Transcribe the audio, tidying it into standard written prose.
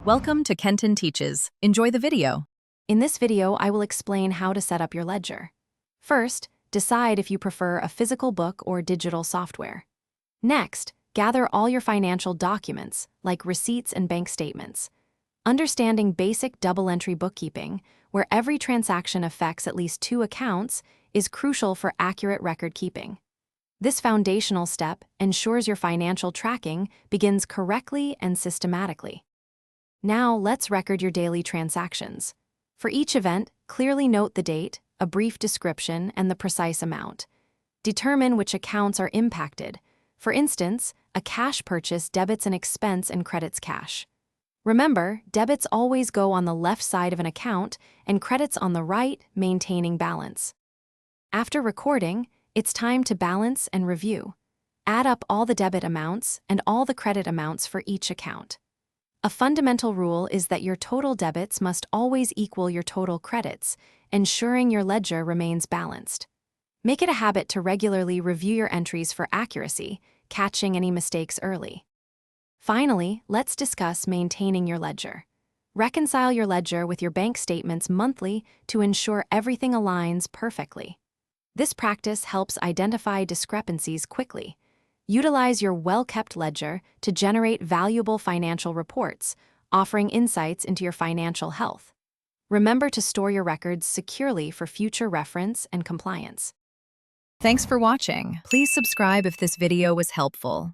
Welcome to Kenton Teaches. Enjoy the video. In this video, I will explain how to set up your ledger. First, decide if you prefer a physical book or digital software. Next, gather all your financial documents, like receipts and bank statements. Understanding basic double-entry bookkeeping, where every transaction affects at least 2 accounts, is crucial for accurate record keeping. This foundational step ensures your financial tracking begins correctly and systematically. Now, let's record your daily transactions. For each event, clearly note the date, a brief description, and the precise amount. Determine which accounts are impacted. For instance, a cash purchase debits an expense and credits cash. Remember, debits always go on the left side of an account and credits on the right, maintaining balance. After recording, it's time to balance and review. Add up all the debit amounts and all the credit amounts for each account. A fundamental rule is that your total debits must always equal your total credits, ensuring your ledger remains balanced. Make it a habit to regularly review your entries for accuracy, catching any mistakes early. Finally, let's discuss maintaining your ledger. Reconcile your ledger with your bank statements monthly to ensure everything aligns perfectly. This practice helps identify discrepancies quickly. Utilize your well-kept ledger to generate valuable financial reports, offering insights into your financial health. Remember to store your records securely for future reference and compliance. Thanks for watching. Please subscribe if this video was helpful.